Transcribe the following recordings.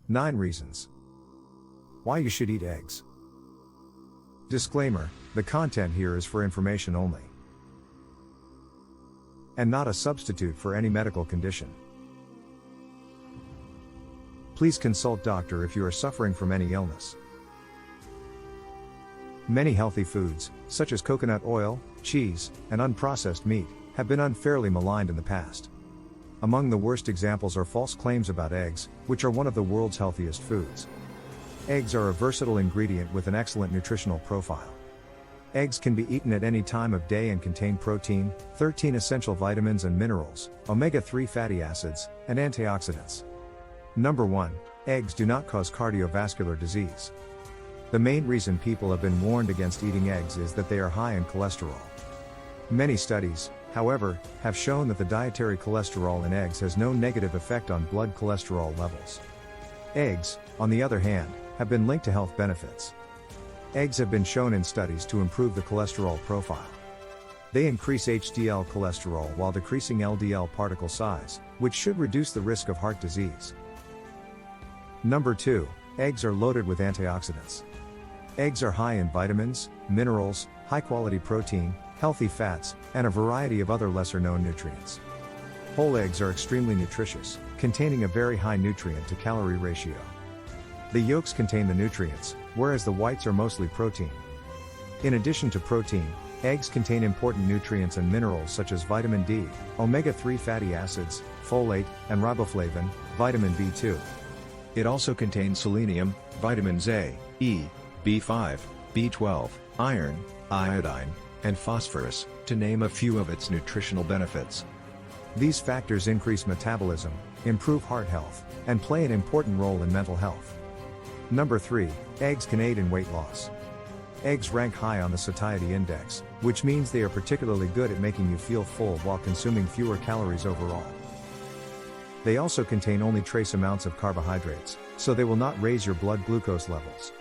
9 reasons why you should eat eggs. Disclaimer: the content here is for information only and not a substitute for any medical condition. Please consult doctor if you are suffering from any illness. Many healthy foods, such as coconut oil, cheese, and unprocessed meat, have been unfairly maligned in the past. Among the worst examples are false claims about eggs, which are one of the world's healthiest foods. Eggs are a versatile ingredient with an excellent nutritional profile. Eggs can be eaten at any time of day and contain protein, 13 essential vitamins and minerals, omega-3 fatty acids, and antioxidants. Number 1. Eggs do not cause cardiovascular disease. The main reason people have been warned against eating eggs is that they are high in cholesterol. Many studies, however, have shown that the dietary cholesterol in eggs has no negative effect on blood cholesterol levels. Eggs, on the other hand, have been linked to health benefits. Eggs have been shown in studies to improve the cholesterol profile. They increase HDL cholesterol while decreasing LDL particle size, which should reduce the risk of heart disease. Number 2. Eggs are loaded with antioxidants. Eggs are high in vitamins, minerals, high-quality protein, healthy fats, and a variety of other lesser-known nutrients. Whole eggs are extremely nutritious, containing a very high nutrient-to-calorie ratio. The yolks contain the nutrients, whereas the whites are mostly protein. In addition to protein, eggs contain important nutrients and minerals such as vitamin D, omega-3 fatty acids, folate, and riboflavin, vitamin B2. It also contains selenium, vitamins A, E, B5, B12, iron, iodine, and phosphorus, to name a few of its nutritional benefits. These factors increase metabolism, improve heart health, and play an important role in mental health. Number 3. Eggs can aid in weight loss. Eggs rank high on the satiety index, which means they are particularly good at making you feel full while consuming fewer calories overall. They also contain only trace amounts of carbohydrates, so they will not raise your blood glucose levels.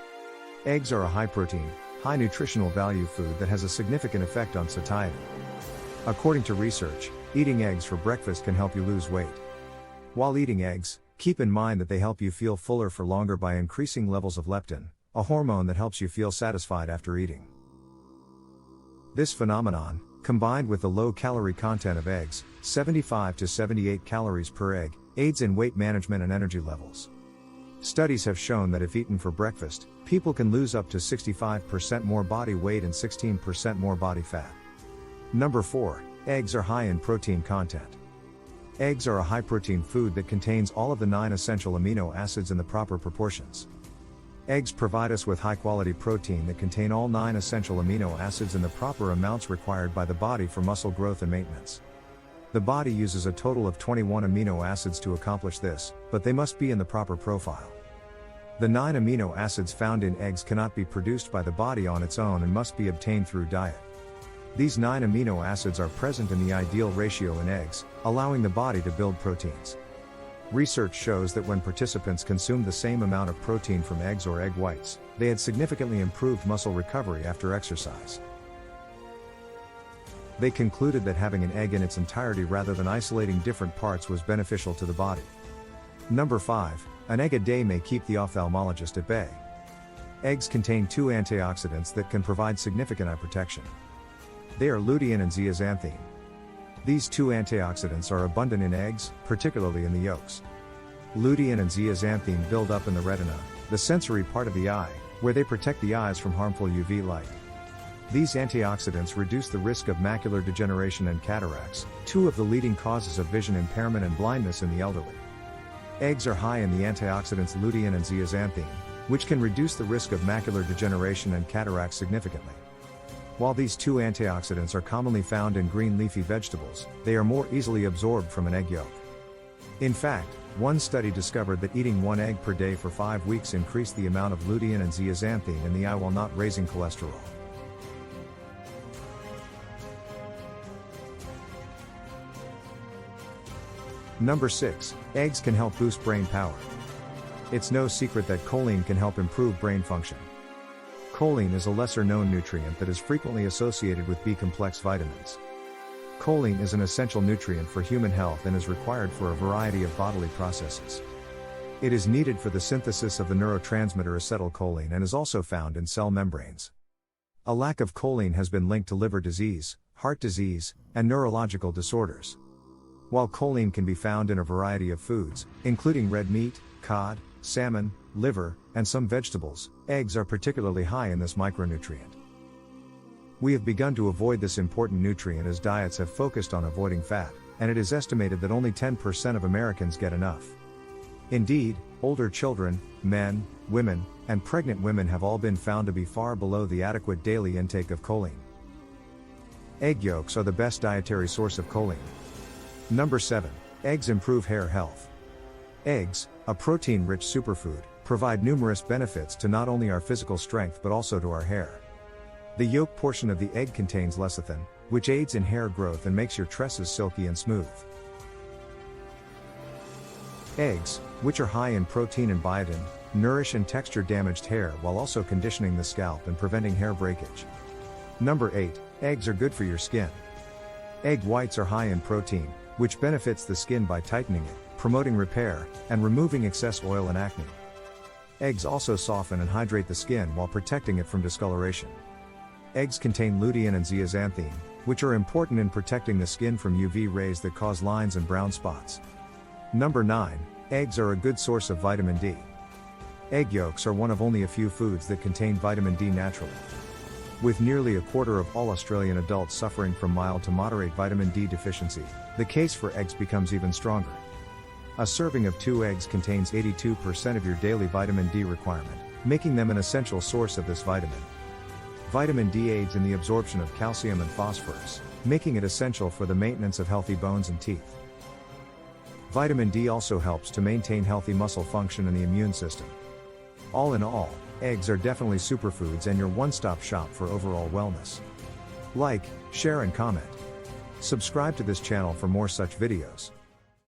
Eggs are a high-protein, high-nutritional value food that has a significant effect on satiety. According to research, eating eggs for breakfast can help you lose weight. While eating eggs, keep in mind that they help you feel fuller for longer by increasing levels of leptin, a hormone that helps you feel satisfied after eating. This phenomenon, combined with the low calorie content of eggs, 75 to 78 calories per egg, aids in weight management and energy levels. Studies have shown that if eaten for breakfast, people can lose up to 65% more body weight and 16% more body fat. Number 4. Eggs are high in protein content. Eggs are a high-protein food that contains all of the 9 essential amino acids in the proper proportions. Eggs provide us with high-quality protein that contain all 9 essential amino acids in the proper amounts required by the body for muscle growth and maintenance. The body uses a total of 21 amino acids to accomplish this, but they must be in the proper profile. The 9 amino acids found in eggs cannot be produced by the body on its own and must be obtained through diet. These 9 amino acids are present in the ideal ratio in eggs, allowing the body to build proteins. Research shows that when participants consumed the same amount of protein from eggs or egg whites, they had significantly improved muscle recovery after exercise. They concluded that having an egg in its entirety rather than isolating different parts was beneficial to the body. Number 5. An egg a day may keep the ophthalmologist at bay. Eggs contain 2 antioxidants that can provide significant eye protection. They are lutein and zeaxanthin. These 2 antioxidants are abundant in eggs, particularly in the yolks. Lutein and zeaxanthin build up in the retina, the sensory part of the eye, where they protect the eyes from harmful UV light. These antioxidants reduce the risk of macular degeneration and cataracts, 2 of the leading causes of vision impairment and blindness in the elderly. Eggs are high in the antioxidants lutein and zeaxanthin, which can reduce the risk of macular degeneration and cataracts significantly. While these 2 antioxidants are commonly found in green leafy vegetables, they are more easily absorbed from an egg yolk. In fact, one study discovered that eating 1 egg per day for 5 weeks increased the amount of lutein and zeaxanthin in the eye while not raising cholesterol. Number 6. Eggs can help boost brain power. It's no secret that choline can help improve brain function. Choline is a lesser-known nutrient that is frequently associated with B-complex vitamins. Choline is an essential nutrient for human health and is required for a variety of bodily processes. It is needed for the synthesis of the neurotransmitter acetylcholine and is also found in cell membranes. A lack of choline has been linked to liver disease, heart disease, and neurological disorders. While choline can be found in a variety of foods, including red meat, cod, salmon, liver, and some vegetables, eggs are particularly high in this micronutrient. We have begun to avoid this important nutrient as diets have focused on avoiding fat, and it is estimated that only 10% of Americans get enough. Indeed, older children, men, women, and pregnant women have all been found to be far below the adequate daily intake of choline. Egg yolks are the best dietary source of choline. Number 7. Eggs improve hair health. Eggs, a protein-rich superfood, provide numerous benefits to not only our physical strength but also to our hair. The yolk portion of the egg contains lecithin, which aids in hair growth and makes your tresses silky and smooth. Eggs, which are high in protein and biotin, nourish and texture damaged hair while also conditioning the scalp and preventing hair breakage. Number 8. Eggs are good for your skin. Egg whites are high in protein, which benefits the skin by tightening it, promoting repair, and removing excess oil and acne. Eggs also soften and hydrate the skin while protecting it from discoloration. Eggs contain lutein and zeaxanthin, which are important in protecting the skin from UV rays that cause lines and brown spots. Number 9. Eggs are a good source of vitamin D. Egg yolks are one of only a few foods that contain vitamin D naturally. With nearly a quarter of all Australian adults suffering from mild to moderate vitamin D deficiency, the case for eggs becomes even stronger. A serving of 2 eggs contains 82% of your daily vitamin D requirement, making them an essential source of this vitamin. Vitamin D aids in the absorption of calcium and phosphorus, making it essential for the maintenance of healthy bones and teeth. Vitamin D also helps to maintain healthy muscle function and the immune system. All in all, eggs are definitely superfoods and your one-stop shop for overall wellness. Like, share and comment. Subscribe to this channel for more such videos.